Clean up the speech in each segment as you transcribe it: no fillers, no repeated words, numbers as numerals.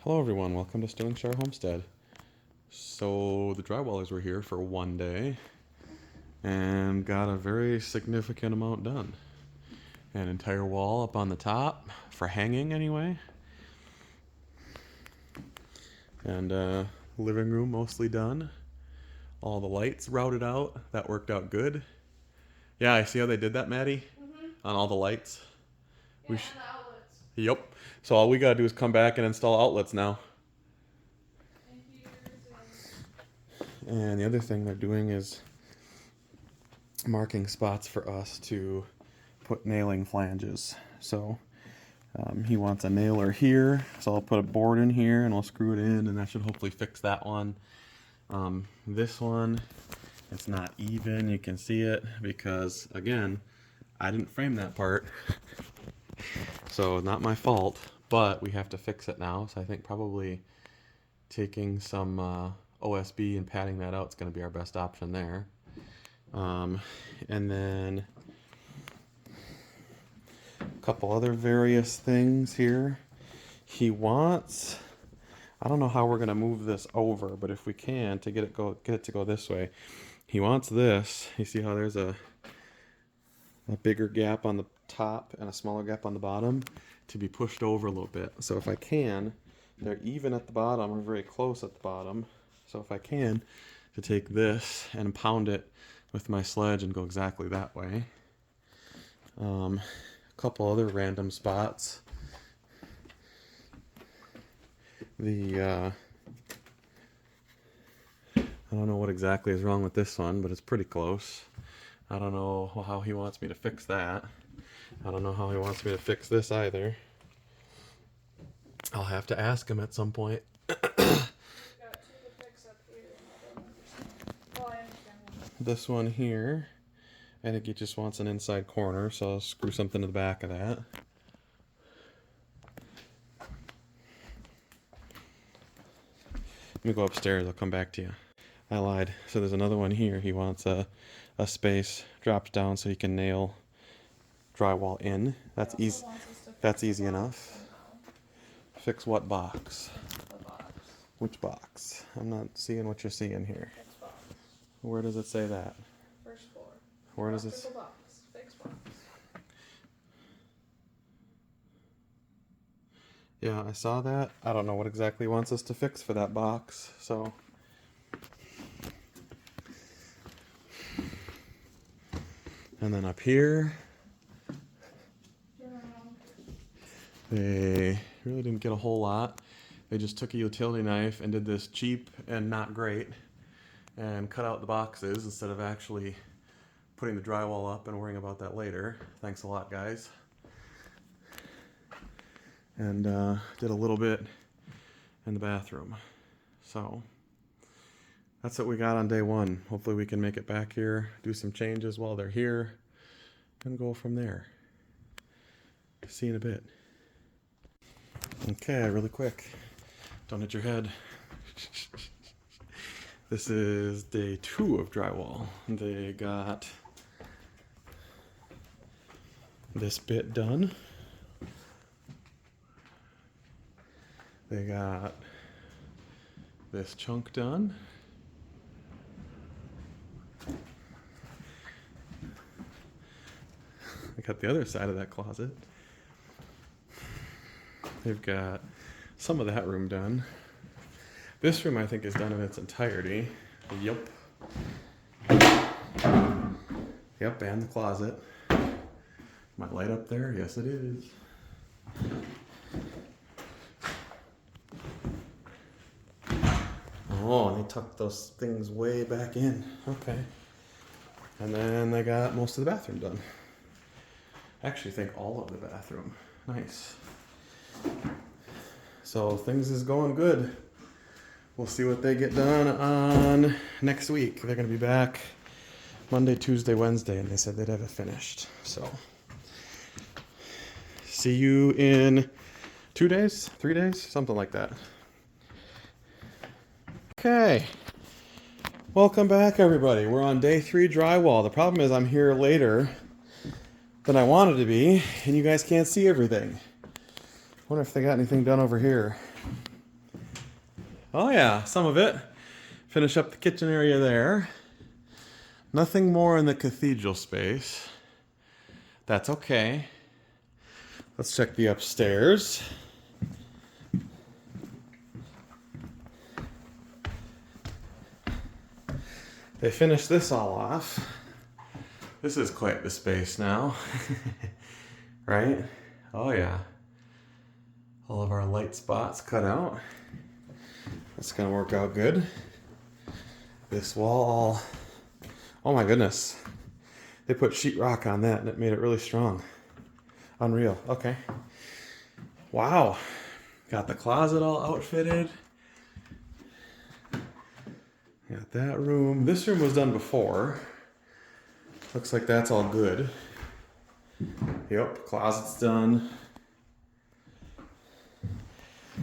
Hello everyone, welcome to Sterlingshire Homestead. So the drywallers were here for one day and got a very significant amount done. An entire wall up on the top, for hanging anyway. And living room mostly done. All the lights routed out, that worked out good. Yeah, I see how they did that, Maddie? On all the lights. Yeah, and the outlets. Yep. So all we gotta do is come back and install outlets now. And here's And the other thing they're doing is marking spots for us to put nailing flanges. So he wants a nailer here, so I'll put a board in here and we'll screw it in, and that should hopefully fix that one. This one, it's not even, you can see it, because again, I didn't frame that part. So not my fault, but we have to fix it now. So I think probably taking some OSB and padding that out is going to be our best option there. And then a couple other various things here. He wants, I don't know how we're going to move this over, but if we can to get it to go this way, he wants this. You see how there's a bigger gap on the top and a smaller gap on the bottom to be pushed over a little bit. So if I can, they're even at the bottom or very close at the bottom. So if I can, to take this and pound it with my sledge and go exactly that way. A couple other random spots. I don't know what exactly is wrong with this one, but it's pretty close. I don't know how he wants me to fix that. I don't know how he wants me to fix this either. I'll have to ask him at some point. got two to fix up here, and I don't understand. Well, I understand one. This one here, I think he just wants an inside corner, so I'll screw something to the back of that. Let me go upstairs, I'll come back to you. I lied. So there's another one here. He wants a space drops down so he can nail drywall in. That's He easy. also wants us to fix That's the easy box enough. somehow. Fix what box? The box. Which box? I'm not seeing what you're seeing here. Fix box. Where does it say that? First floor. Where does it? Electrical box. Fix box. Yeah, I saw that. I don't know what exactly he wants us to fix for that box, so. And then up here, they really didn't get a whole lot. They just took a utility knife and did this cheap and not great and cut out the boxes instead of actually putting the drywall up and worrying about that later. Thanks a lot, guys. And did a little bit in the bathroom. So that's what we got on day one. Hopefully we can make it back here, do some changes while they're here, and go from there. See you in a bit. Okay, really quick. Don't hit your head. This is day 2 of drywall. They got this bit done. They got this chunk done. I got the other side of that closet. They've got some of that room done. This room I think is done in its entirety. Yep. Yep, and the closet. My light up there? Yes, it is. Oh, and they tucked those things way back in. Okay. And then they got most of the bathroom done. I actually think all of the bathroom. Nice. So things is going good. We'll see what they get done on next week. They're going to be back Monday, Tuesday, Wednesday, and they said they'd have it finished. So see you in 2 days, 3 days, something like that. Okay. Welcome back, everybody. We're on day 3 drywall. The problem is I'm here later than I wanted to be, and you guys can't see everything. I wonder if they got anything done over here. Oh yeah, some of it. Finish up the kitchen area there. Nothing more in the cathedral space. That's okay. Let's check the upstairs. They finished this all off. This is quite the space now. Right? Oh yeah. All of our light spots cut out. That's gonna work out good. This wall all, oh my goodness. They put sheetrock on that and it made it really strong. Unreal. Okay. Wow. Got the closet all outfitted. Got that room. This room was done before. Looks like that's all good. Yep, closet's done.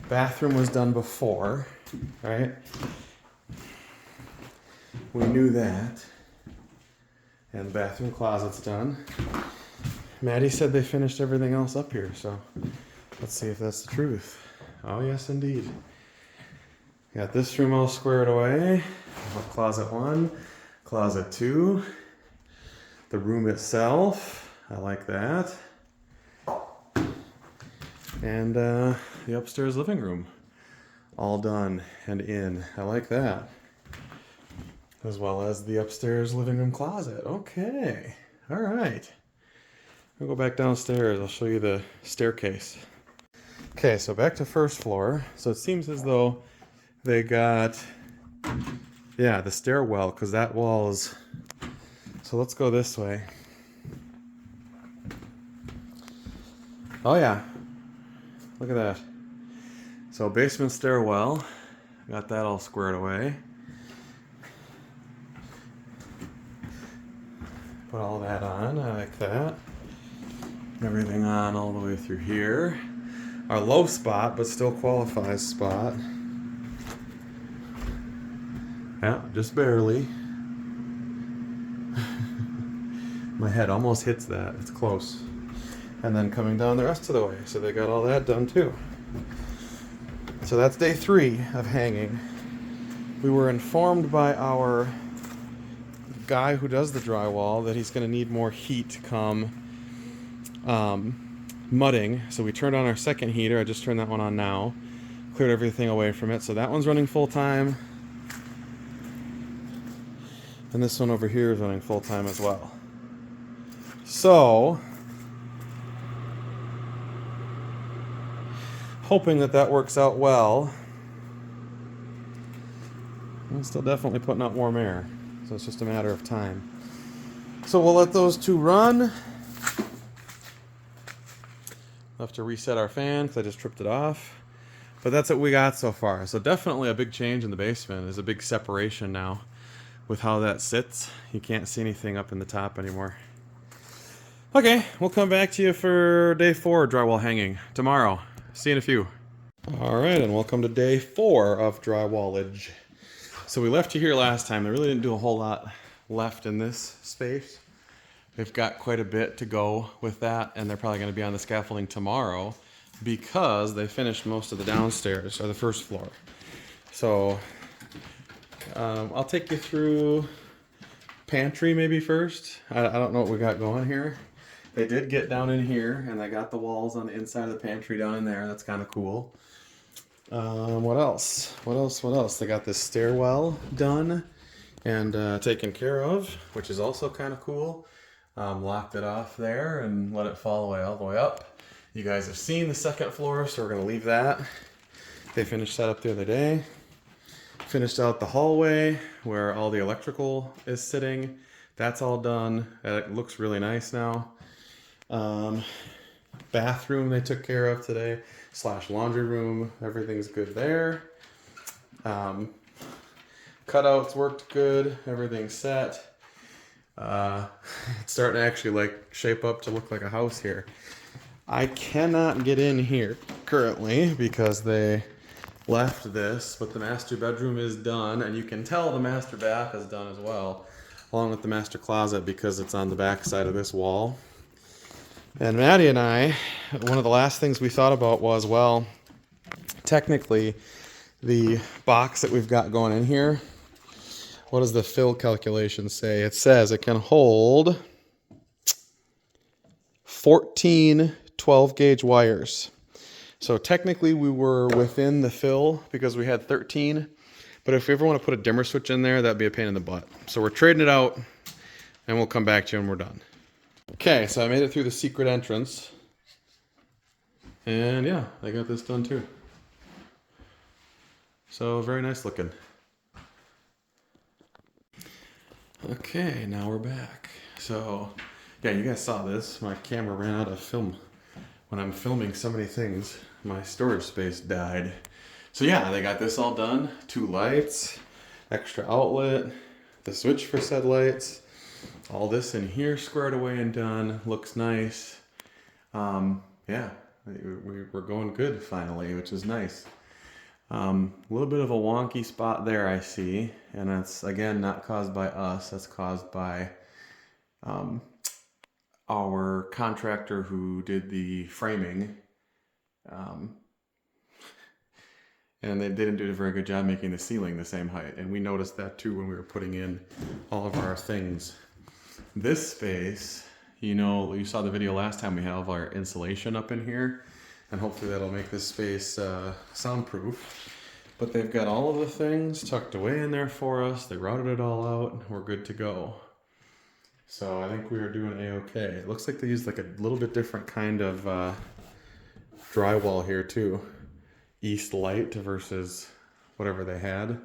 Bathroom was done before, right? We knew that. And the bathroom closet's done. Maddie said they finished everything else up here, so let's see if that's the truth. Oh yes, indeed. Got this room all squared away. Closet 1, closet 2. The room itself, I like that. And the upstairs living room, all done and in. I like that. As well as the upstairs living room closet. Okay, all right. We'll go back downstairs. I'll show you the staircase. Okay, so back to first floor. So it seems as though they got, yeah, the stairwell, because that wall is, so let's go this way. Oh yeah, look at that. So basement stairwell, got that all squared away. Put all that on, I like that. Everything on all the way through here. Our low spot, but still qualifies spot. Yeah, just barely. My head almost hits that, it's close. And then coming down the rest of the way, so they got all that done too. So that's day 3 of hanging. We were informed by our guy who does the drywall that he's going to need more heat come mudding. So we turned on our second heater. I just turned that one on now. Cleared everything away from it. So that one's running full time. And this one over here is running full time as well. So, hoping that that works out well. I'm still definitely putting out warm air. So it's just a matter of time. So we'll let those two run. We'll have to reset our fan because I just tripped it off. But that's what we got so far. So definitely a big change in the basement. There's a big separation now with how that sits. You can't see anything up in the top anymore. Okay, we'll come back to you for day 4 drywall hanging tomorrow. See you in a few. All right, and welcome to day 4 of drywallage. So we left you here last time. They really didn't do a whole lot left in this space. They've got quite a bit to go with that, and they're probably going to be on the scaffolding tomorrow because they finished most of the downstairs, or the first floor. So I'll take you through pantry maybe first. I don't know what we got going here. They did get down in here, and they got the walls on the inside of the pantry down in there. That's kind of cool. What else? They got this stairwell done and taken care of, which is also kind of cool. Locked it off there and let it fall away all the way up. You guys have seen the second floor, so we're going to leave that. They finished that up the other day. Finished out the hallway where all the electrical is sitting. That's all done. It looks really nice now. Bathroom they took care of today, / laundry room. Everything's good there. Cutouts worked good. Everything's set. It's starting to actually like shape up to look like a house here. I cannot get in here currently because they left this, but the master bedroom is done, and you can tell the master bath is done as well, along with the master closet because it's on the back side of this wall. And Maddie and I, one of the last things we thought about was, well, technically the box that we've got going in here. What does the fill calculation say? It says it can hold 14 12-gauge wires. So technically we were within the fill because we had 13, but if we ever want to put a dimmer switch in there, that'd be a pain in the butt. So we're trading it out, and we'll come back to you when we're done. Okay, so I made it through the secret entrance. And yeah, I got this done too. So very nice looking. Okay, now we're back. So yeah, you guys saw this. My camera ran out of film. When I'm filming so many things, my storage space died. So yeah, they got this all done. 2 lights, extra outlet, the switch for said lights. All this in here squared away and done. Looks nice. Yeah, we're going good finally, which is nice. A little bit of a wonky spot there I see, and that's again not caused by us. That's caused by our contractor who did the framing. And they didn't do a very good job making the ceiling the same height. And we noticed that too when we were putting in all of our things. This space, you know, you saw the video last time, we had all of our insulation up in here. And hopefully that'll make this space soundproof. But they've got all of the things tucked away in there for us. They routed it all out. We're good to go. So I think we are doing a-okay. It looks like they used like a little bit different kind of drywall here too. East light versus whatever they had.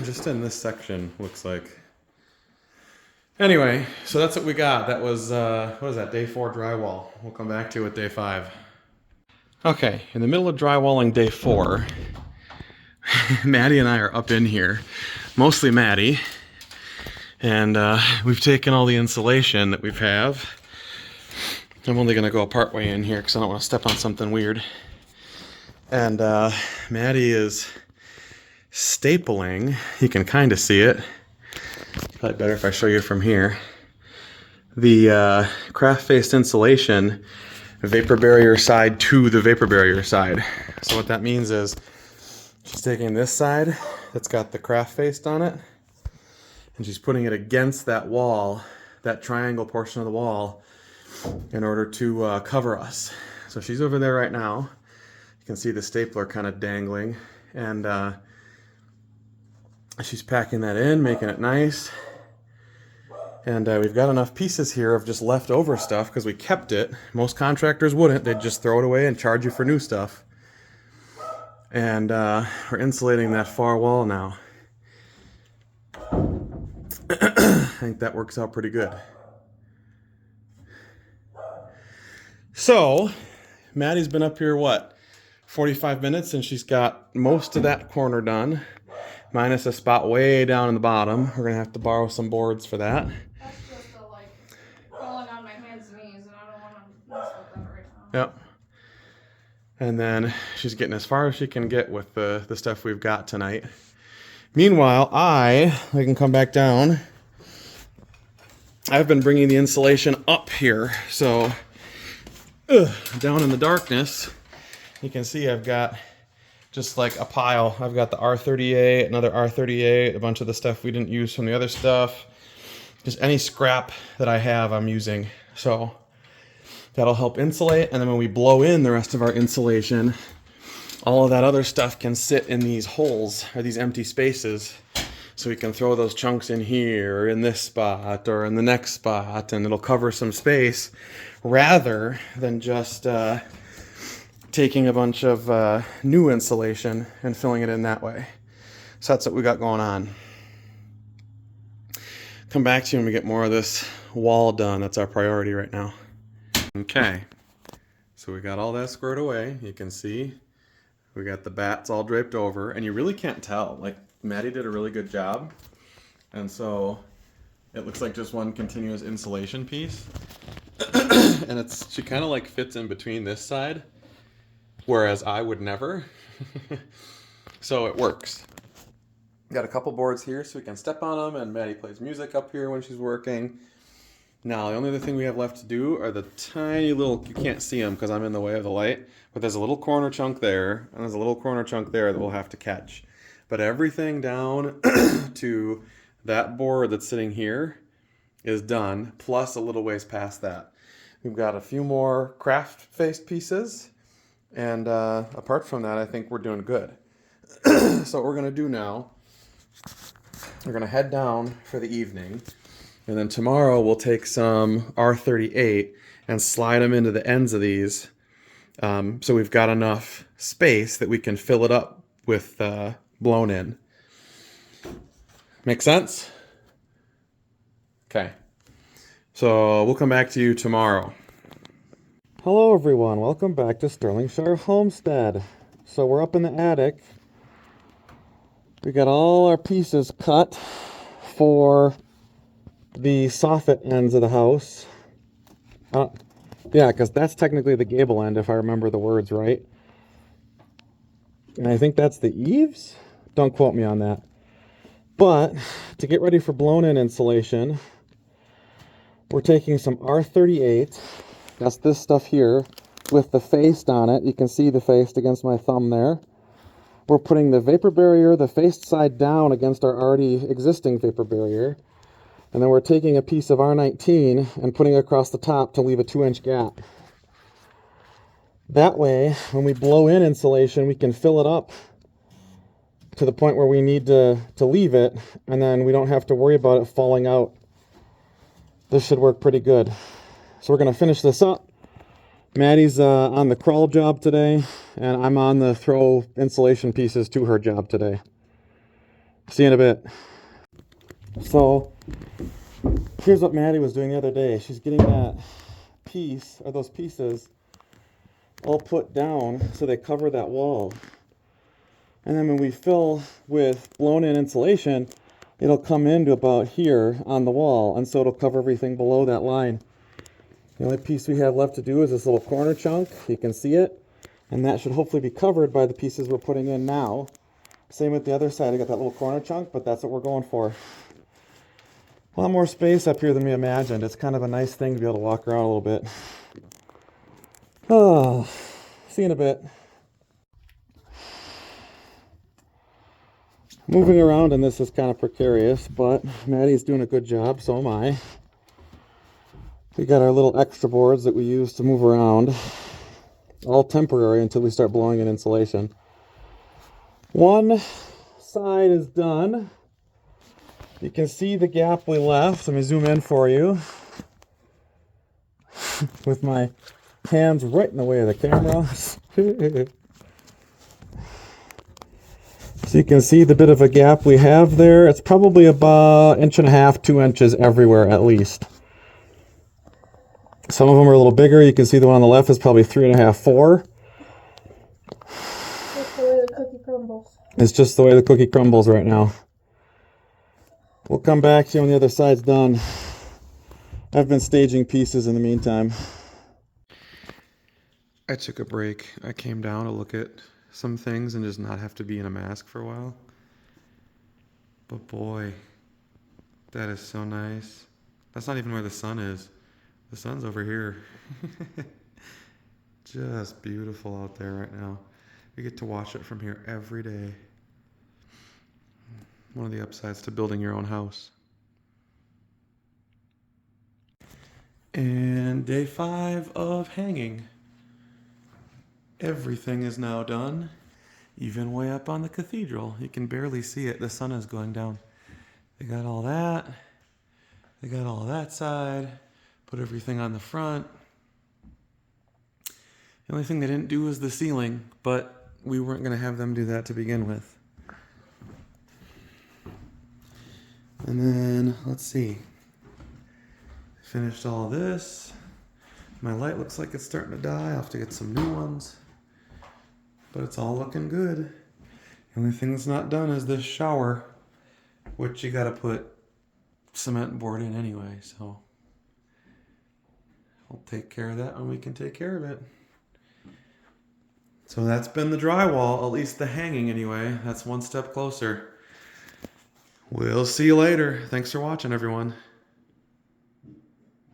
Just in this section, looks like. Anyway, so that's what we got. That was, what was that, day 4 drywall. We'll come back to it with day 5. Okay, in the middle of drywalling day 4, Maddie and I are up in here, mostly Maddie, and we've taken all the insulation that we have. I'm only gonna go a part way in here because I don't want to step on something weird. And Maddie is stapling, you can kind of see it, probably better if I show you from here, the craft-faced insulation vapor barrier side to the vapor barrier side. So what that means is she's taking this side that's got the craft faced on it, and she's putting it against that wall, that triangle portion of the wall, in order to cover us. So she's over there right now. You can see the stapler kind of dangling, and she's packing that in, making it nice. And we've got enough pieces here of just leftover stuff because we kept it. Most contractors wouldn't. They'd just throw it away and charge you for new stuff. And we're insulating that far wall now. I think that works out pretty good. So, Maddie's been up here, what, 45 minutes, and she's got most of that corner done, minus a spot way down in the bottom. We're going to have to borrow some boards for that. That's just a, like, crawling on my hands and knees, and I don't want to mess with that right now. Yep. And then she's getting as far as she can get with the stuff we've got tonight. Meanwhile, I can come back down. I've been bringing the insulation up here. So, down in the darkness, you can see I've got just like a pile. I've got the R38, another R38, a bunch of the stuff we didn't use from the other stuff. Just any scrap that I have, I'm using. So that'll help insulate. And then when we blow in the rest of our insulation, all of that other stuff can sit in these holes or these empty spaces. So we can throw those chunks in here, or in this spot, or in the next spot, and it'll cover some space rather than just taking a bunch of new insulation and filling it in that way. So that's what we got going on. Come back to you when we get more of this wall done. That's our priority right now. Okay, so we got all that squared away. You can see we got the bats all draped over, and you really can't tell. Like, Maddie did a really good job, and so it looks like just one continuous insulation piece. And she kind of like fits in between this side, whereas I would never. So it works. Got a couple boards here so we can step on them, and Maddie plays music up here when she's working. Now, the only other thing we have left to do are the tiny little, you can't see them because I'm in the way of the light, but there's a little corner chunk there, and there's a little corner chunk there that we'll have to catch. But everything down to that board that's sitting here is done, plus a little ways past that. We've got a few more craft faced pieces, and apart from that, I think we're doing good. So what we're gonna do now, we're gonna head down for the evening, and then tomorrow we'll take some R38 and slide them into the ends of these, so we've got enough space that we can fill it up with blown in. Make sense? Okay. So we'll come back to you tomorrow. Hello everyone, welcome back to Sterlingshire Homestead. So we're up in the attic. We got all our pieces cut for the soffit ends of the house. Yeah, because that's technically the gable end if I remember the words right. And I think that's the eaves? Don't quote me on that. But to get ready for blown in insulation, we're taking some R38. That's this stuff here with the faced on it. You can see the faced against my thumb there. We're putting the vapor barrier, the faced side down against our already existing vapor barrier. And then we're taking a piece of R19 and putting it across the top to leave a 2-inch gap. That way, when we blow in insulation, we can fill it up to the point where we need to leave it, and then we don't have to worry about it falling out. This should work pretty good. So we're going to finish this up. Maddie's on the crawl job today, and I'm on the throw insulation pieces to her job today. See you in a bit. So here's what Maddie was doing the other day. She's getting that piece, or those pieces, all put down so they cover that wall. And then when we fill with blown in insulation, it'll come into about here on the wall, and so it'll cover everything below that line. The only piece we have left to do is this little corner chunk. You can see it, and that should hopefully be covered by the pieces we're putting in now. Same with the other side. I got that little corner chunk, but that's what we're going for. A lot more space up here than we imagined. It's kind of a nice thing to be able to walk around a little bit. Oh, see you in a bit. Moving around in this is kind of precarious, but Maddie's doing a good job, so am I. We got our little extra boards that we use to move around. All temporary until we start blowing in insulation. One side is done. You can see the gap we left. Let me zoom in for you. With my hands right in the way of the camera. So you can see the bit of a gap we have there. It's probably about 1.5 to 2 inches everywhere at least. Some of them are a little bigger. You can see the one on the left is probably 3.5, 4. That's the way the cookie crumbles. It's just the way the cookie crumbles right now. We'll come back to you when the other side's done. I've been staging pieces in the meantime. I took a break. I came down to look at some things and just not have to be in a mask for a while. But boy, that is so nice. That's not even where the sun is. The sun's over here. Just beautiful out there right now. We get to watch it from here every day. One of the upsides to building your own house. And day 5 of hanging. Everything is now done. Even way up on the cathedral. You can barely see it. The sun is going down. They got all that. They got all that side. Put everything on the front. The only thing they didn't do was the ceiling, but we weren't going to have them do that to begin with. And then, let's see. Finished all this. My light looks like it's starting to die. I'll have to get some new ones. But it's all looking good. The only thing that's not done is this shower, which you gotta put cement board in anyway, so I'll take care of that when we can take care of it. So that's been the drywall, at least the hanging anyway. That's one step closer. We'll see you later. Thanks for watching, everyone.